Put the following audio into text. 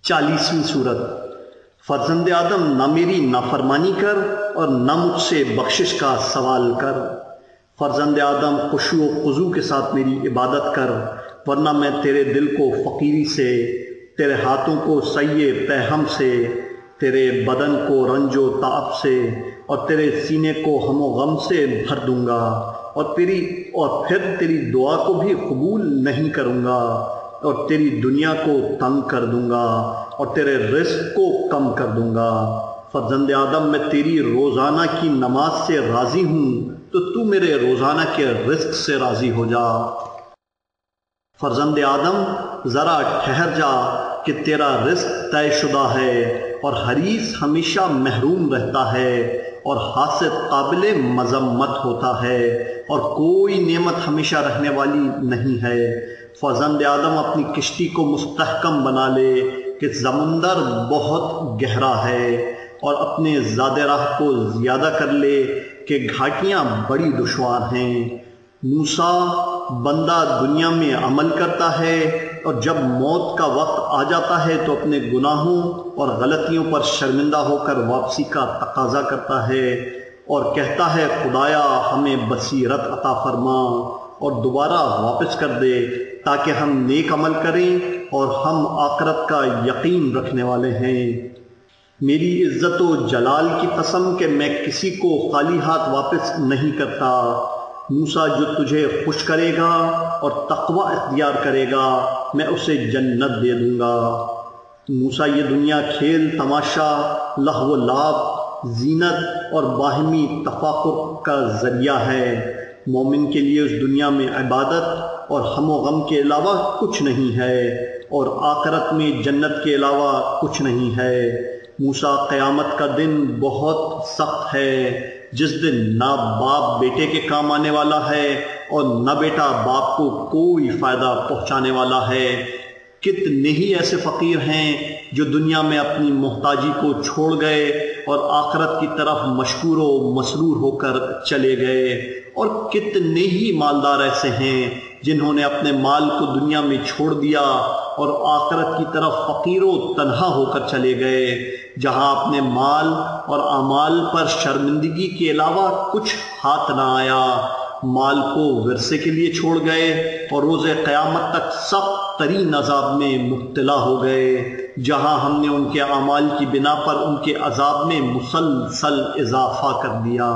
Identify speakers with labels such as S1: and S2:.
S1: 40ویں سورت۔ فرزند آدم نہ میری نافرمانی کر اور نہ مجھ سے بخشش کا سوال کر۔ فرزند آدم خشوع و خضوع کے ساتھ میری عبادت کر، ورنہ میں تیرے دل کو فقیری سے، تیرے ہاتھوں کو سعی پیہم سے، تیرے بدن کو رنج و تعب سے اور تیرے سینے کو ہم و غم سے بھر دوں گا، اور پھر تیری دعا کو بھی قبول نہیں کروں گا، اور تیری دنیا کو تنگ کر دوں گا اور تیرے رزق کو کم کر دوں گا۔ فرزند آدم میں تیری روزانہ کی نماز سے راضی ہوں، تو تو میرے روزانہ کے رزق سے راضی ہو جا۔ فرزند آدم ذرا ٹھہر جا کہ تیرا رزق طے شدہ ہے، اور حریص ہمیشہ محروم رہتا ہے، اور حاسد قابل مذمت ہوتا ہے، اور کوئی نعمت ہمیشہ رہنے والی نہیں ہے۔ فرزند آدم اپنی کشتی کو مستحکم بنا لے کہ سمندر بہت گہرا ہے، اور اپنے زاد راہ کو زیادہ کر لے کہ گھاٹیاں بڑی دشوار ہیں۔ موسیٰ بندہ دنیا میں عمل کرتا ہے، اور جب موت کا وقت آ جاتا ہے تو اپنے گناہوں اور غلطیوں پر شرمندہ ہو کر واپسی کا تقاضا کرتا ہے، اور کہتا ہے خدایا ہمیں بصیرت عطا فرما اور دوبارہ واپس کر دے تاکہ ہم نیک عمل کریں اور ہم آخرت کا یقین رکھنے والے ہیں۔ میری عزت و جلال کی قسم کہ میں کسی کو خالی ہاتھ واپس نہیں کرتا۔ موسیٰ جو تجھے خوش کرے گا اور تقوی اختیار کرے گا میں اسے جنت دے دوں گا۔ موسیٰ یہ دنیا کھیل تماشا، لہو و لعب، زینت اور باہمی تفاخر کا ذریعہ ہے۔ مومن کے لیے اس دنیا میں عبادت اور ہم و غم کے علاوہ کچھ نہیں ہے، اور آخرت میں جنت کے علاوہ کچھ نہیں ہے۔ موسیٰ قیامت کا دن بہت سخت ہے، جس دن نہ باپ بیٹے کے کام آنے والا ہے اور نہ بیٹا باپ کو کوئی فائدہ پہنچانے والا ہے۔ کتنے ہی ایسے فقیر ہیں جو دنیا میں اپنی محتاجی کو چھوڑ گئے اور آخرت کی طرف مشکور و مسرور ہو کر چلے گئے، اور کتنے ہی مالدار ایسے ہیں جنہوں نے اپنے مال کو دنیا میں چھوڑ دیا اور آخرت کی طرف فقیر و تنہا ہو کر چلے گئے، جہاں اپنے مال اور اعمال پر شرمندگی کے علاوہ کچھ ہاتھ نہ آیا۔ مال کو ورثے کے لیے چھوڑ گئے اور روز قیامت تک سخت ترین عذاب میں مبتلا ہو گئے، جہاں ہم نے ان کے اعمال کی بنا پر ان کے عذاب میں مسلسل اضافہ کر دیا۔